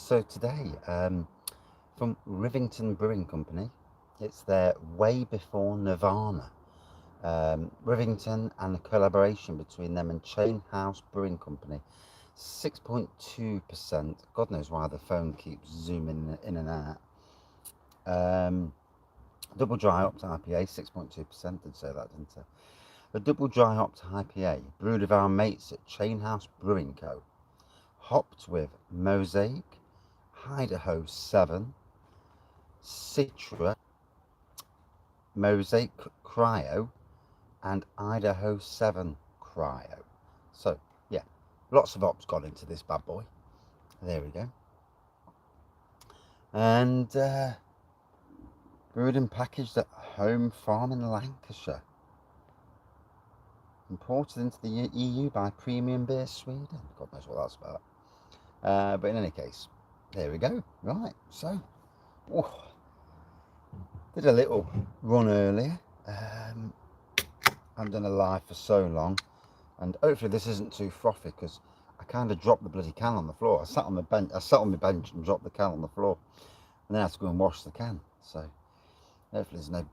So today, from Rivington Brewing Company, it's their Way Before Nirvana. Rivington and a collaboration between them and Chain House Brewing Company. 6.2%. God knows why the phone keeps zooming in and out. Double dry hopped IPA, 6.2%. Did say that, didn't I? A double dry hopped IPA brewed of our mates at Chain House Brewing Co. Hopped with Mosaic, Idaho 7, Citra, Mosaic Cryo, and Idaho 7 Cryo. So, yeah, lots of hops got into this bad boy. There we go. And brewed and packaged at Home Farm in Lancashire. Imported into the EU by Premium Beer Sweden. God knows what that's about. But in any case, there we go. Right, so did a little run earlier. Haven't done a live for so long, and hopefully this isn't too frothy because I kind of dropped the bloody can on the floor. I sat on my bench and dropped the can on the floor, and then I had to go and wash the can. So hopefully there's no,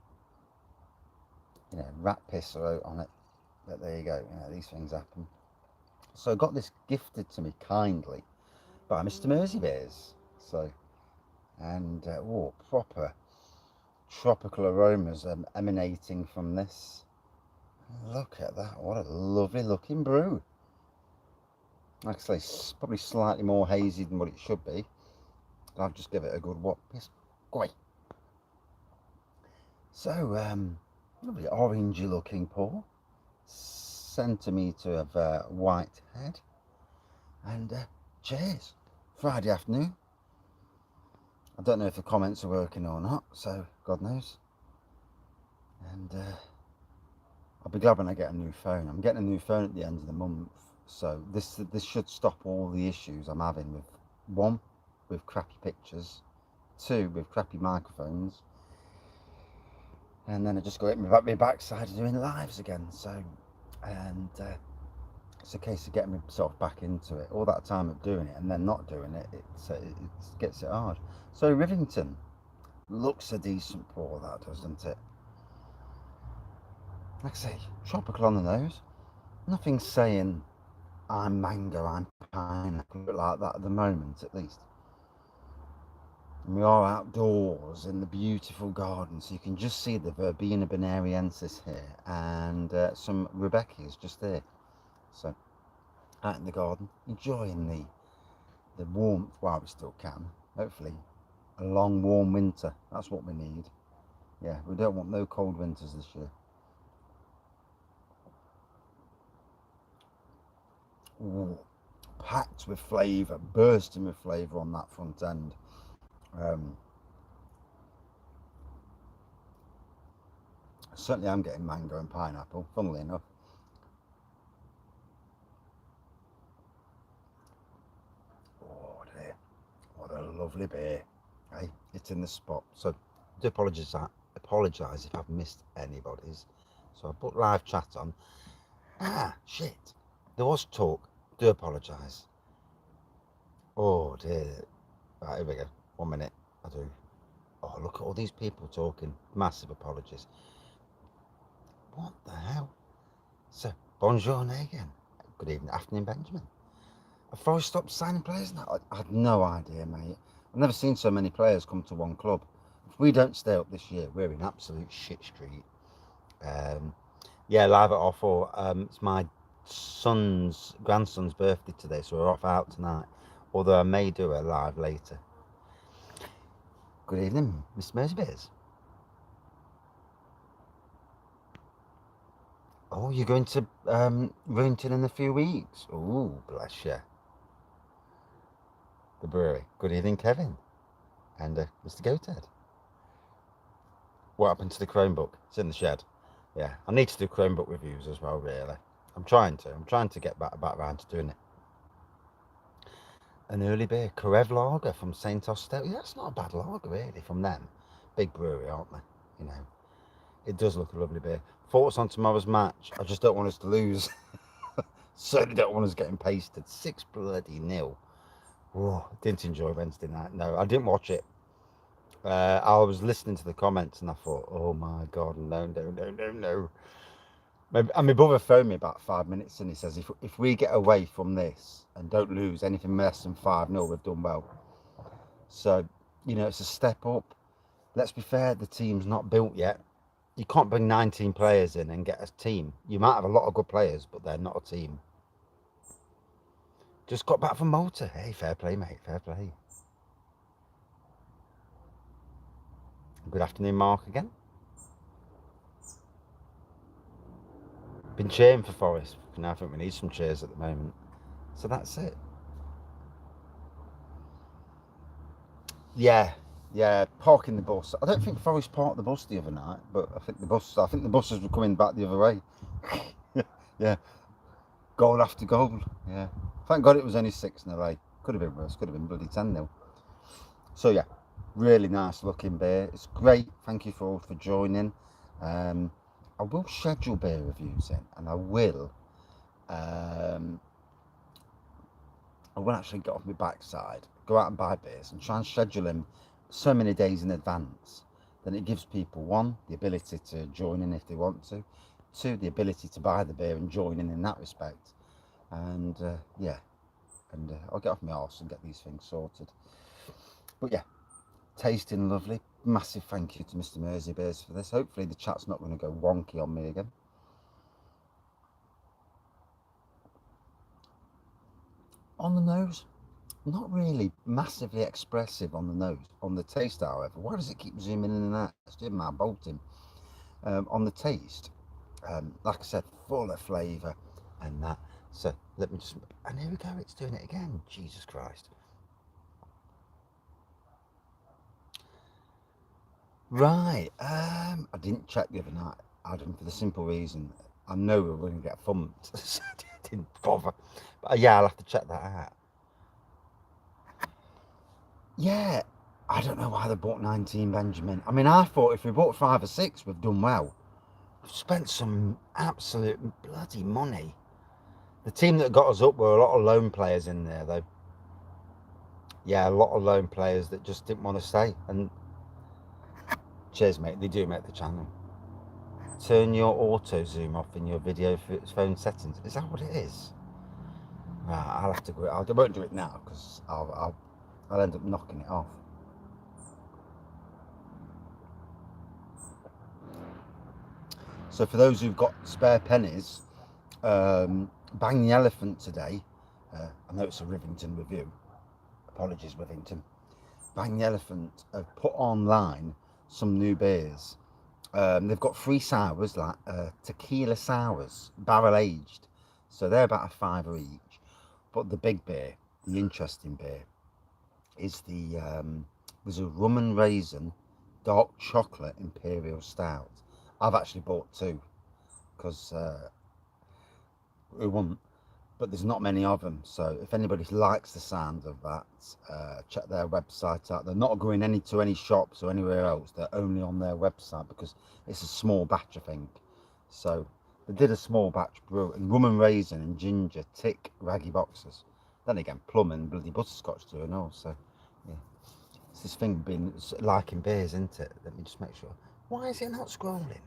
rat piss on it. But there you go. These things happen. So I got this gifted to me kindly by Mr. Merseybeers. So, and proper tropical aromas emanating from this. Look at that, what a lovely looking brew. Like I say, probably slightly more hazy than what it should be. I'll just give it a good whop. Yes, great. So, lovely orangey looking pour. Centimetre of white head. And cheers. Friday afternoon. I don't know if the comments are working or not, so God knows. And I'll be glad when I get a new phone. I'm getting a new phone at the end of the month, so this should stop all the issues I'm having with, one, with crappy pictures, two, with crappy microphones, and then I just go hit my backside of doing lives again. So, and it's a case of getting myself back into it. All that time of doing it and then not doing it, it gets it hard. So Rivington looks a decent pour, that does, doesn't it? Like I say, tropical on the nose. Nothing saying I'm mango, I'm pineapple, like that at the moment, at least. And we are outdoors in the beautiful garden, so you can just see the Verbena bonariensis here and some Wraggys just there. So, out in the garden, enjoying the warmth while we still can. Hopefully, a long warm winter. That's what we need. Yeah, we don't want no cold winters this year. Ooh, packed with flavour, bursting with flavour on that front end. Certainly I'm getting mango and pineapple, funnily enough. Oh dear, what a lovely beer. Hey, it's in the spot. So I do apologise if I've missed anybody's. So I put live chat on. Shit. There was talk. Do apologise. Oh dear. Right, here we go. 1 minute. I do. Oh, look at all these people talking. Massive apologies. What the hell? So, bonjour again. Good evening, afternoon, Benjamin. Have Forest stopped signing players now? I had no idea, mate. I've never seen so many players come to one club. If we don't stay up this year, we're in absolute shit street. Yeah, live at R4. It's my grandson's birthday today, so we're off out tonight. Although I may do a live later. Good evening, Mr. Merseybeers. Oh, you're going to Rivington in a few weeks? Oh, bless you. The brewery. Good evening, Kevin. And Mr. Goathead. What happened to the Chromebook? It's in the shed. Yeah, I need to do Chromebook reviews as well, really. I'm trying to get back around to doing it. An early beer, Karev Lager from St. Austell. Yeah, that's not a bad lager, really, from them. Big brewery, aren't they? It does look a lovely beer. Thoughts on tomorrow's match? I just don't want us to lose. Certainly don't want us getting pasted. 6 bloody nil. Oh, didn't enjoy Wednesday night. No, I didn't watch it. I was listening to the comments and I thought, oh my God, no, no, no, no, no. And my brother phoned me about 5 minutes and he says, if we get away from this and don't lose anything less than 5-0, we've done well. So, you know, it's a step up. Let's be fair, the team's not built yet. You can't bring 19 players in and get a team. You might have a lot of good players, but they're not a team. Just got back from Malta. Hey, fair play, mate, fair play. Good afternoon, Mark, again. Been cheering for Forest. Now I think we need some cheers at the moment. So that's it. Yeah, yeah. Parking the bus. I don't think Forest parked the bus the other night, but I think the buses were coming back the other way. Yeah, goal after goal. Yeah. Thank God it was only 6-0. Could have been worse. Could have been bloody 10-0. So yeah, really nice looking beer. It's great. Thank you for joining. I will schedule beer reviews in, and I will actually get off my backside, go out and buy beers, and try and schedule them so many days in advance. Then it gives people, one, the ability to join in if they want to, two, the ability to buy the beer and join in that respect. And yeah, and I'll get off my arse and get these things sorted. But yeah, tasting lovely. Massive thank you to Mr. Mersey Beers for this. Hopefully the chat's not going to go wonky on me again. On the nose, not really massively expressive on the nose. On the taste, however, why does it keep zooming in and out? It's doing my bolting. On the taste, like I said, full of flavour and that. So let me just, and here we go, it's doing it again. Jesus Christ. Right, I didn't check the other night, Adam, for the simple reason I know we were going to get thumped, so I didn't bother. But yeah, I'll have to check that out. Yeah, I don't know why they bought 19 Benjamin. I mean, I thought if we bought 5 or 6, we've done well. We've spent some absolute bloody money. The team that got us up were a lot of loan players in there, though. Yeah, a lot of loan players that just didn't want to stay. And cheers, mate. They do make the channel. Turn your auto zoom off in your video phone settings. Is that what it is? Right, I'll have to go. I won't do it now because I'll end up knocking it off. So for those who've got spare pennies, Bang the Elephant today. I know it's a Rivington review. Apologies, Rivington. Bang the Elephant have put online some new beers. They've got 3 sours, like tequila sours, barrel aged. So they're about a £5 each. But the big beer, the interesting beer, is there's a rum and raisin dark chocolate imperial stout. I've actually bought 2 because we wouldn't, but there's not many of them. So if anybody likes the sound of that, check their website out. They're not going to any shops or anywhere else. They're only on their website because it's a small batch, I think. So they did a small batch brew, and rum and raisin and ginger tick wraggy boxes. Then again, plum and bloody butterscotch too, and all. So yeah, it's this thing being liking beers, isn't it? Let me just make sure. Why is it not scrolling?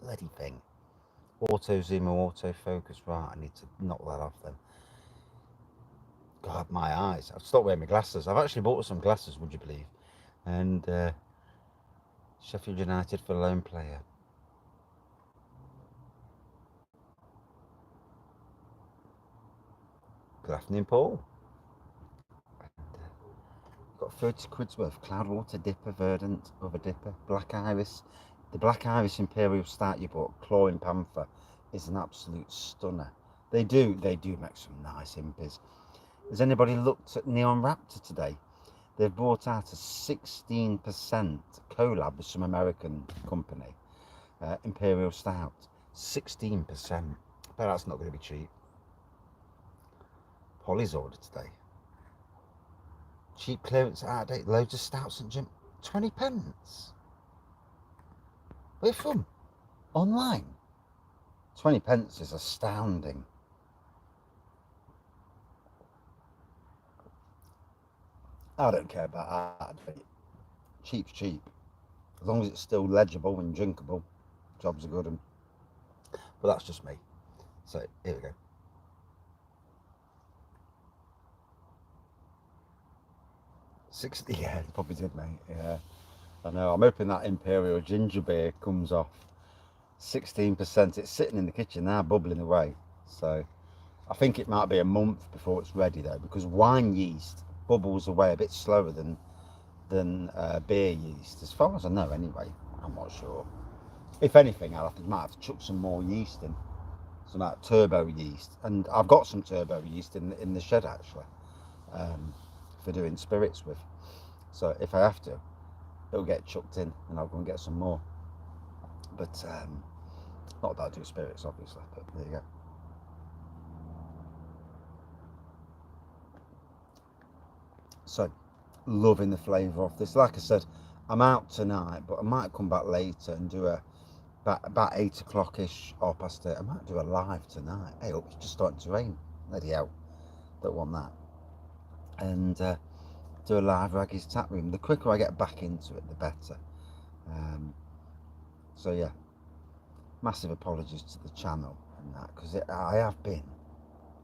Bloody thing. Auto zoom or auto focus. Right, I need to knock that off then. God, my eyes. I've stopped wearing my glasses. I've actually bought some glasses, would you believe? And Sheffield United for loan player. Good afternoon, Paul. Got 30 quid's worth. Cloudwater Dipper, Verdant, Other Dipper, Black Iris. The Black Iris Imperial Stout you bought, Clawing Panther, is an absolute stunner. They do make some nice impies. Has anybody looked at Neon Raptor today? They've brought out a 16% collab with some American company, Imperial Stout. 16%. I bet that's not going to be cheap. Polly's ordered today. Cheap clearance, out of date, loads of stouts and gin. 20 pence. Where from? Online. 20 pence is astounding. I don't care about that. Cheap's cheap. As long as it's still legible and drinkable, jobs are good. But that's just me. So here we go. 60, yeah, it probably did, mate. Yeah, I know. I'm hoping that Imperial ginger beer comes off. 16%. It's sitting in the kitchen now, bubbling away. So I think it might be a month before it's ready though, because wine yeast bubbles away a bit slower than beer yeast, as far as I know. Anyway, I'm not sure. If anything, might have to chuck some more yeast in, some like turbo yeast, and I've got some turbo yeast in the shed actually, um, for doing spirits with. So if I have to, it'll get chucked in, and I'll go and get some more. But not that I do spirits, obviously. But there you go. So, loving the flavour of this. Like I said, I'm out tonight, but I might come back later and do about 8 o'clock ish or past 8. I might do a live tonight. Hey, look, it's just starting to rain. Bloody hell, don't want that. And do a live Wraggys tap room. The quicker I get back into it, the better. Um, so yeah, massive apologies to the channel and that, because I have been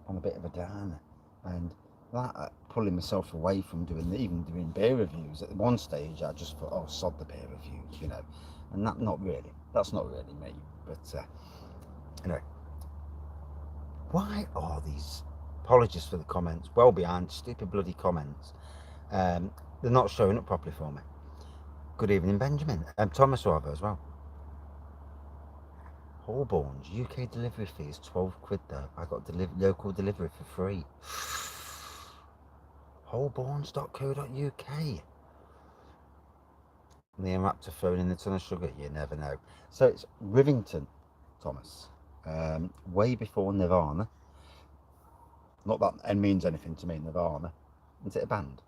on a bit of a downer, and that pulling myself away from even doing beer reviews. At one stage I just thought, oh, sod the beer reviews, and that's not really me. But anyway, why are these, apologies for the comments, well behind, stupid bloody comments, they're not showing up properly for me. Good evening, Benjamin. Thomas rather as well. Holborn's UK delivery fee is 12 quid though. I got local delivery for free. Holborns.co.uk. The Raptor phone in the ton of sugar, you never know. So it's Rivington, Thomas. Way before Nirvana. Not that it means anything to me, Nirvana. Is it a band?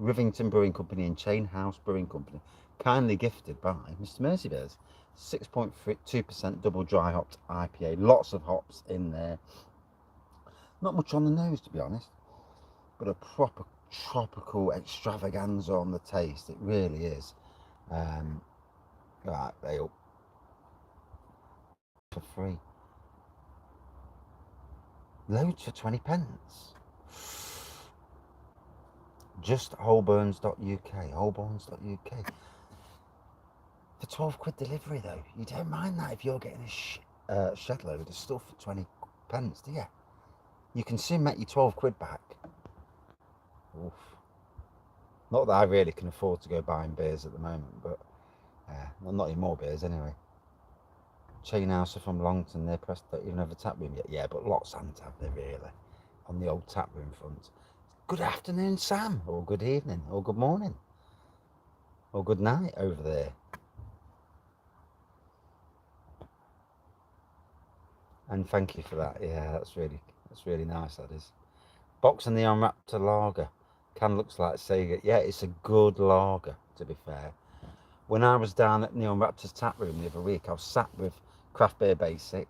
Rivington Brewing Company and Chain House Brewing Company. Kindly gifted by Mr. Mercybears. 6.2% double dry hopped IPA. Lots of hops in there. Not much on the nose, to be honest, but a proper tropical extravaganza on the taste. It really is. Right, they all for free. Loads for 20 pence. Just holborns.uk. Holborns.uk. For 12 quid delivery though. You don't mind that if you're getting a shed load of stuff for 20 pence, do you? You can soon make your 12 quid back. Oof. Not that I really can afford to go buying beers at the moment, but well, not any more beers anyway. Chain House are from Longton, near Preston, don't even have a tap room yet. Yeah, but lots haven't, have they really? On the old tap room front. Good afternoon, Sam, or good evening, or good morning, or good night over there. And thank you for that. Yeah, that's really nice. That is. Box and the Raptor lager. Can looks like Sega. Yeah, it's a good lager, to be fair. When I was down at Neon Raptor's tap room the other week, I was sat with Craft Beer Basic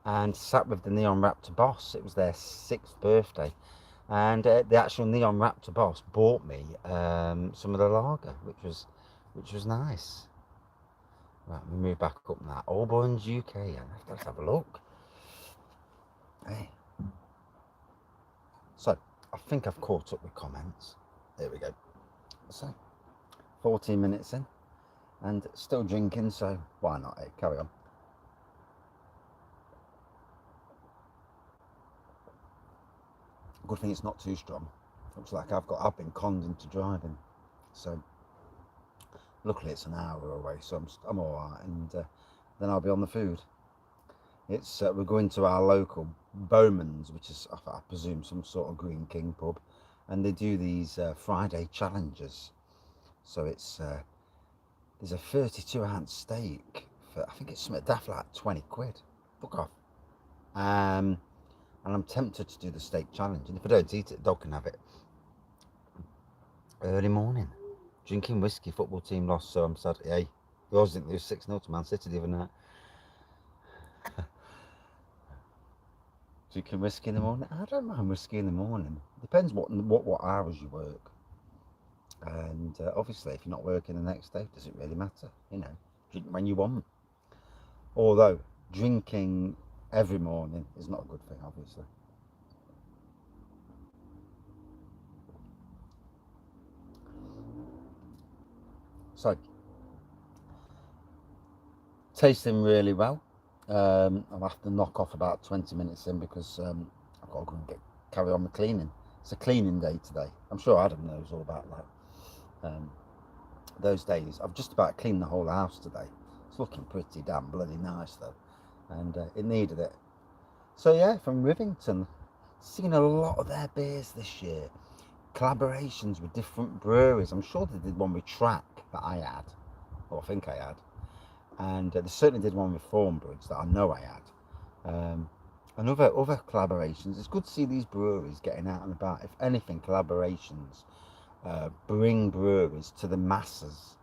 and sat with the Neon Raptor boss. It was their 6th birthday, and the actual Neon Raptor boss bought me some of the lager, which was nice. Right, we move back up now. Auburn's UK. Let's have a look. Hey. So I think I've caught up with comments. There we go. So 14 minutes in and still drinking, so why not? Hey, carry on. Good thing it's not too strong. Looks like I've been conned into driving, so luckily it's an hour away, so I'm all right, and then I'll be on the food. It's we're going to our local Bowman's, which is I presume some sort of Green King pub, and they do these Friday challenges. So it's there's a 32-ounce steak for, I think it's something daft like 20 quid. Fuck off. And I'm tempted to do the steak challenge, and if I don't eat it, the dog can have it. Early morning, drinking whiskey. Football team lost, so I'm sad. Hey, yours didn't lose 6-0 to Man City the other night. Drinking whiskey in the morning. I don't mind whiskey in the morning. Depends what hours you work. And obviously, if you're not working the next day, it doesn't really matter. Drink when you want. Although drinking every morning is not a good thing, obviously. So, tasting really well. I'll have to knock off about 20 minutes in because I've got to go and carry on with cleaning. It's a cleaning day today. I'm sure Adam knows all about that. Those days, I've just about cleaned the whole house today. It's looking pretty damn bloody nice though, and it needed it. So yeah, from Rivington, seen a lot of their beers this year. Collaborations with different breweries. I'm sure they did one with Track that I had, or I think I had, and they certainly did one with Thornbridge that I know I had. And other collaborations. It's good to see these breweries getting out and about. If anything, collaborations bring breweries to the masses.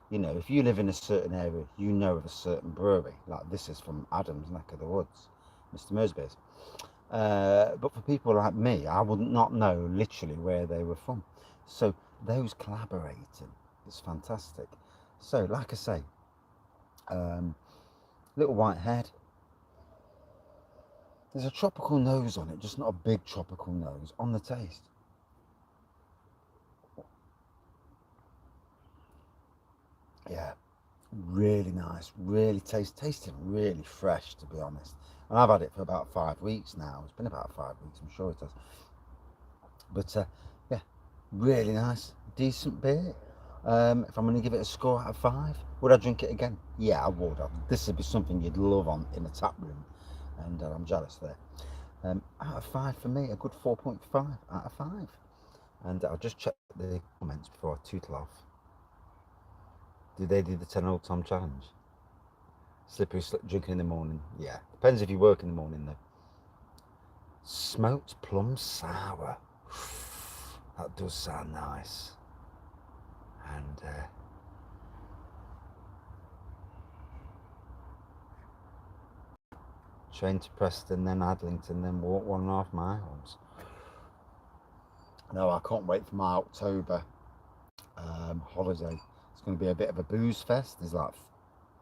If you live in a certain area, you know of a certain brewery. Like this is from Adam's neck of the woods, Mr. Mersby's. But for people like me, I would not know literally where they were from. So those collaborating is fantastic. So like I say, little white head. There's a tropical nose on it, just not a big tropical nose on the taste. Yeah, really nice, really tasting really fresh, to be honest. And I've had it for about 5 weeks now. It's been about 5 weeks, I'm sure it has. But yeah, really nice, decent beer. If I'm going to give it a score out of 5, would I drink it again? Yeah, I would. This would be something you'd love on in a tap room, and I'm jealous there. Out of 5 for me, a good 4.5 out of 5. And I'll just check the comments before I tootle off. Did they do the 10 old Tom challenge? Slippery drinking in the morning. Yeah, depends if you work in the morning though. Smoked plum sour. That does sound nice. And train to Preston, then Adlington, then walk 1.5 miles. No, I can't wait for my October holiday. It's going to be a bit of a booze fest. There's like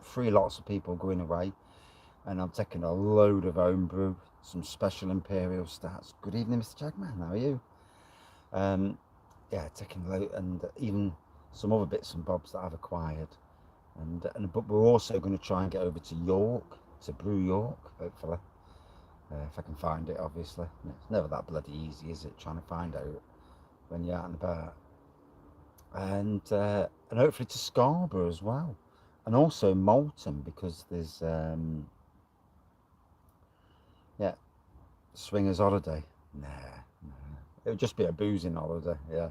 3 lots of people going away, and I'm taking a load of home brew, some special imperial stouts. Good evening, Mr. Jagman. How are you? Yeah, taking a load, and even some other bits and bobs that I've acquired. But we're also going to try and get over to York, to Brew York, hopefully. If I can find it, obviously. It's never that bloody easy, is it, trying to find out when you're out and about. And hopefully to Scarborough as well. And also Malton, because there's, yeah, Swingers Holiday. Nah. It would just be a boozing holiday, yeah.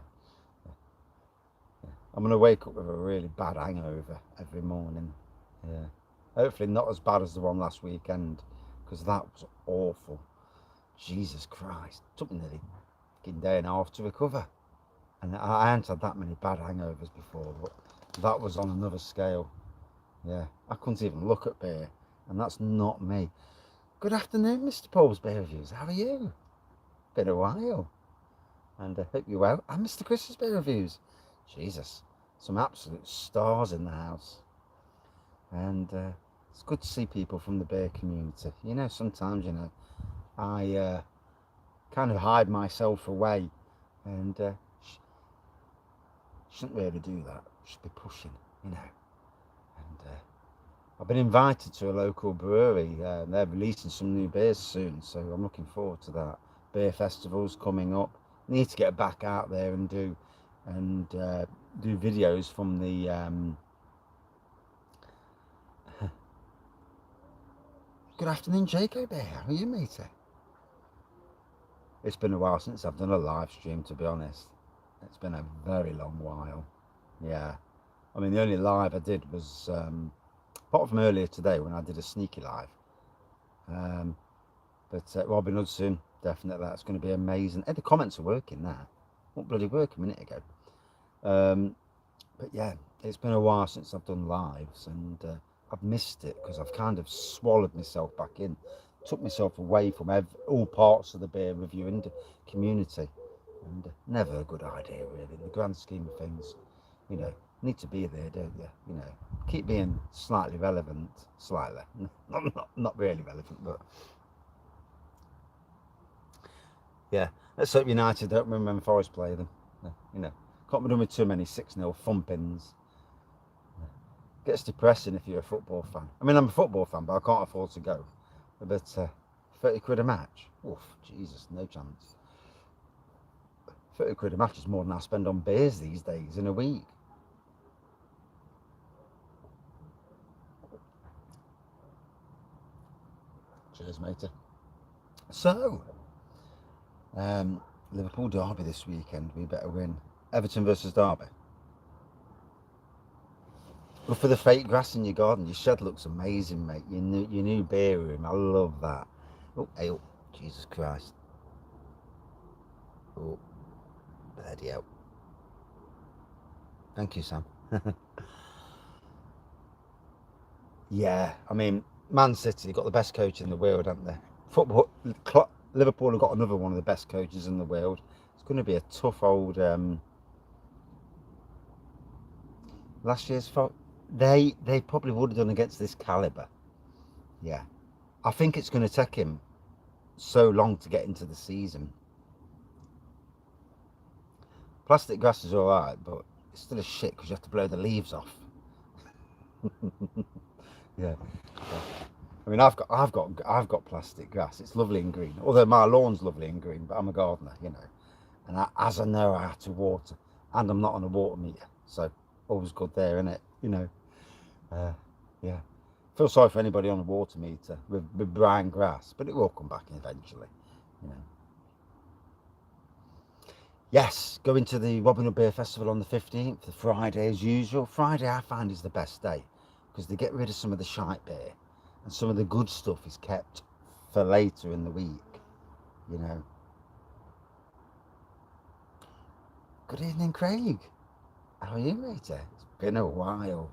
I'm going to wake up with a really bad hangover every morning. Yeah. Hopefully not as bad as the one last weekend, because that was awful. Jesus Christ. It took me nearly a day and a half to recover. And I hadn't had that many bad hangovers before, but that was on another scale. Yeah. I couldn't even look at beer, and that's not me. Good afternoon, Mr. Paul's Beer Reviews. How are you? Been a while. And I hope you're well. And Mr. Chris's Beer Reviews. Jesus, some absolute stars in the house. And it's good to see people from the beer community. Sometimes, I kind of hide myself away, and shouldn't really do that. Should be pushing, And I've been invited to a local brewery. They're releasing some new beers soon, so I'm looking forward to that. Beer festivals coming up. Need to get back out there and do videos from the Good afternoon, Jacob. How are you, matey? It's been a while since I've done a live stream, to be honest. It's been a very long while. Yeah, I mean, the only live I did was apart from earlier today when I did a sneaky live. But Robin Hood soon, definitely. That's going to be amazing. Hey, the comments are working now. What bloody work a minute ago. But yeah, it's been a while since I've done lives, and I've missed it because I've kind of swallowed myself back in, took myself away from all parts of the beer reviewing community, and never a good idea really in the grand scheme of things. You know, need to be there, don't you? You know, keep being slightly relevant, slightly, not really relevant, but yeah. Let's hope United don't win when Forest play them. You know, can't be done with too many 6-0 thumpings. Gets depressing if you're a football fan. I mean, I'm a football fan, but I can't afford to go. But 30 quid a match? Oof, Jesus, no chance. 30 quid a match is more than I spend on beers these days in a week. Cheers, matey. So, Liverpool Derby this weekend. We better win. Everton versus Derby. Look for the fake grass in your garden. Your shed looks amazing, mate. Your new beer room. I love that. Oh, hey, oh, Jesus Christ. Oh, bloody hell. Thank you, Sam. Yeah, I mean, Man City got the best coach in the world, haven't they? Football, Liverpool have got another one of the best coaches in the world. It's going to be a tough old. Last year's fault. They probably would have done against this caliber. Yeah, I think it's going to take him so long to get into the season. Plastic grass is all right, but it's still a shit because you have to blow the leaves off. Yeah. I mean, I've got plastic grass. It's lovely and green. Although my lawn's lovely and green, but I'm a gardener, you know. And as I know, I have to water, and I'm not on a water meter, so always good there, isn't it? You know. Yeah. Feel sorry for anybody on a water meter with brown grass, but it will come back eventually, you know. Yes, going to the Robin Hood Beer Festival on the 15th, the Friday as usual. Friday I find is the best day because they get rid of some of the shite beer and some of the good stuff is kept for later in the week, you know. Good evening, Craig. How are you, matey? It's been a while.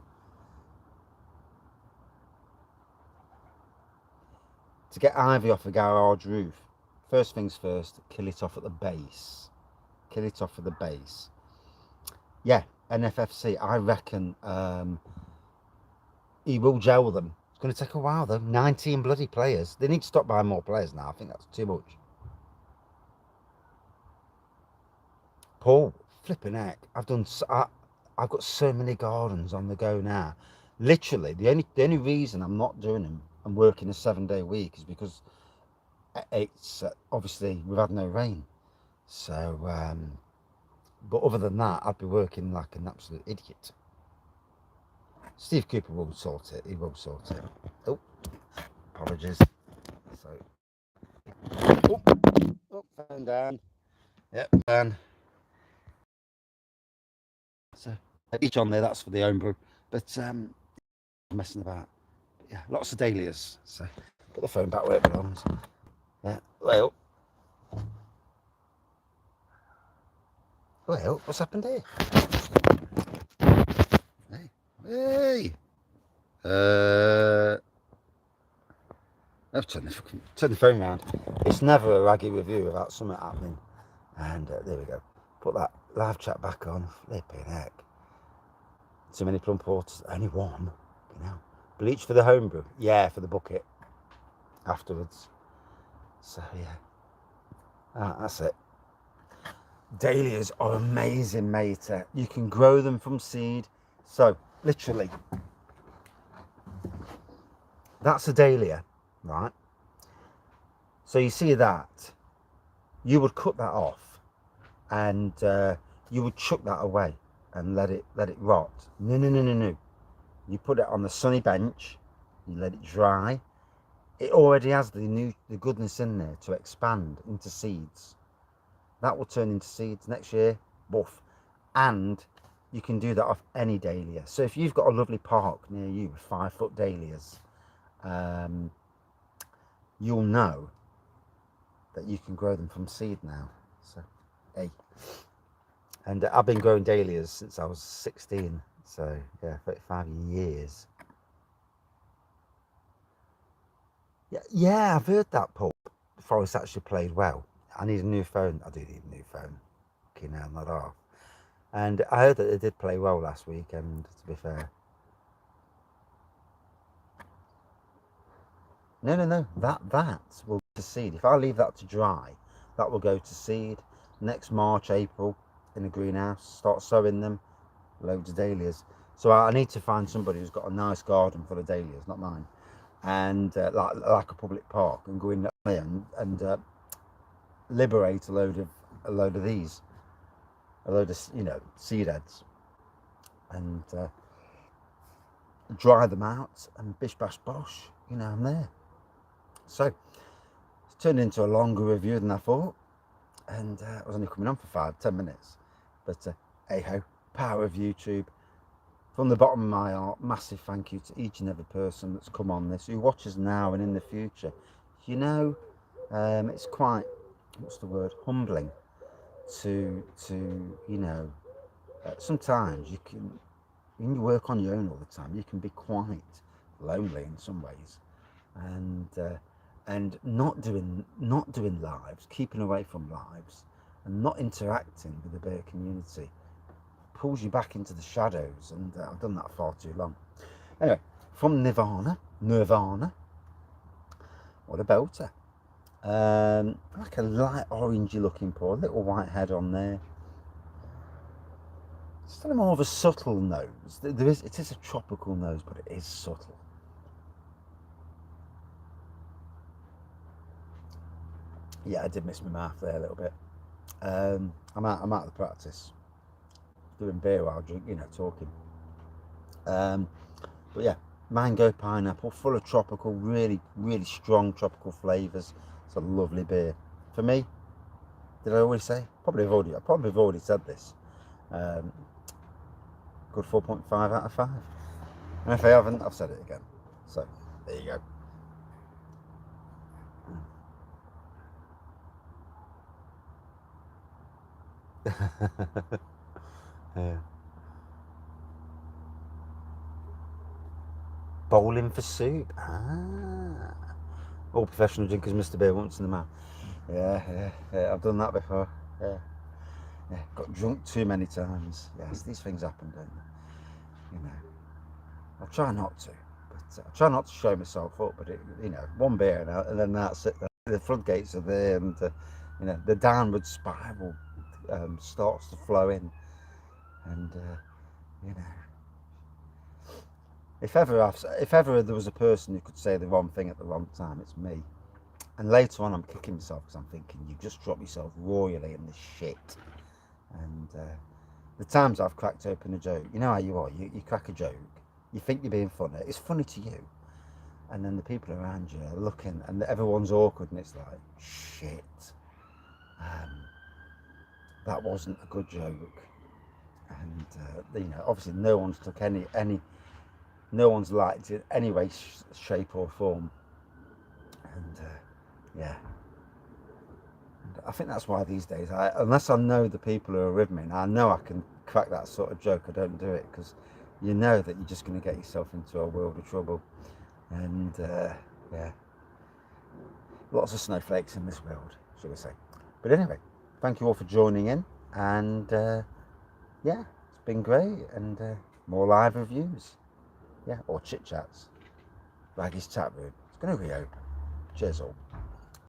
To get ivy off a garage roof, first things first, kill it off at the base. Kill it off at the base. Yeah, NFFC, I reckon he will gel them. It's going to take a while though. 19 bloody players. They need to stop buying more players now. I think that's too much. Paul, flipping heck. I've got so many gardens on the go now. Literally, the only reason I'm not doing them and working a 7-day week is because it's obviously we've had no rain. So, but other than that, I'd be working like an absolute idiot. Steve Cooper will sort it. He will sort it. Oh, apologies. So, oh, phone down. Yep, and so each on there. That's for the home brew. But messing about. But yeah, lots of dahlias. So put the phone back where it belongs. Yeah. Well, what's happened here? Hey, hey. I've turned the phone around. It's never a raggy review without something happening. And there we go. Put that live chat back on. Flipping heck. Too many plum porters. Only one. You know. Bleach for the homebrew. Yeah, for the bucket. Afterwards. So yeah. That's it. Dahlias are amazing, mate. You can grow them from seed. So literally, that's a dahlia, right? So you see that, you would cut that off, and you would chuck that away and let it rot. No. You put it on the sunny bench. You let it dry. It already has the goodness in there to expand into seeds. That will turn into seeds next year. Woof. And you can do that off any dahlia. So if you've got a lovely park near you with 5-foot dahlias, you'll know that you can grow them from seed now. So, hey. And I've been growing dahlias since I was 16. So, yeah, 35 years. Yeah, I've heard that, Paul. Forest actually played well. I need a new phone. I do need a new phone. Okay, now, not off. And I heard that they did play well last weekend, to be fair. No. That will go to seed. If I leave that to dry, that will go to seed. Next March, April, in the greenhouse, start sowing them. Loads of dahlias. So I need to find somebody who's got a nice garden full of dahlias, not mine, and like a public park, and go in there and liberate a load of these, a load of seed heads, and dry them out, and bish bash bosh, I'm there. So it's turned into a longer review than I thought, and I was only coming on for 5-10 minutes, but hey ho, power of YouTube. From the bottom of my heart, massive thank you to each and every person that's come on this, who watches now and in the future. It's quite, what's the word, humbling to sometimes when you work on your own all the time, you can be quite lonely in some ways, and not doing lives, keeping away from lives, and not interacting with the beer community pulls you back into the shadows, and I've done that far too long. Anyway, from Nirvana, what a belter. Like a light orangey looking pour, a little white head on there. Still more of a subtle nose. It is a tropical nose, but it is subtle. Yeah, I did miss my mouth there a little bit. I'm out of the practice doing beer while talking. But yeah, mango, pineapple, full of tropical, really, really strong tropical flavours. It's a lovely beer. For me, did I always say? I probably have already said this. Good 4.5 out of 5. And if I haven't, I've said it again. So there you go. Yeah. Bowling for soup. All professional drinkers miss the beer once in the mouth. Yeah, I've done that before. Yeah. Got drunk too many times. Yes, these things happen, don't they? I try not to, but I try not to show myself up. But one beer and then that's it. The floodgates are there, and the downward spiral starts to flow in, and if ever there was a person who could say the wrong thing at the wrong time, it's me. And later on, I'm kicking myself because I'm thinking, you just dropped yourself royally in this shit. And the times I've cracked open a joke, you know how you are. You crack a joke, you think you're being funny. It's funny to you, and then the people around you are looking, and everyone's awkward, and it's like, shit. That wasn't a good joke, and obviously no one's took no one's liked it any way, shape or form, and yeah. And I think that's why these days, unless I know the people who are with me, and I know I can crack that sort of joke, I don't do it, because you know that you're just going to get yourself into a world of trouble, and yeah, lots of snowflakes in this world, shall we say. But anyway, thank you all for joining in, and yeah, it's been great, and more live reviews, yeah, or chit chats. Wraggy's chat room, it's going to reopen. Cheers all.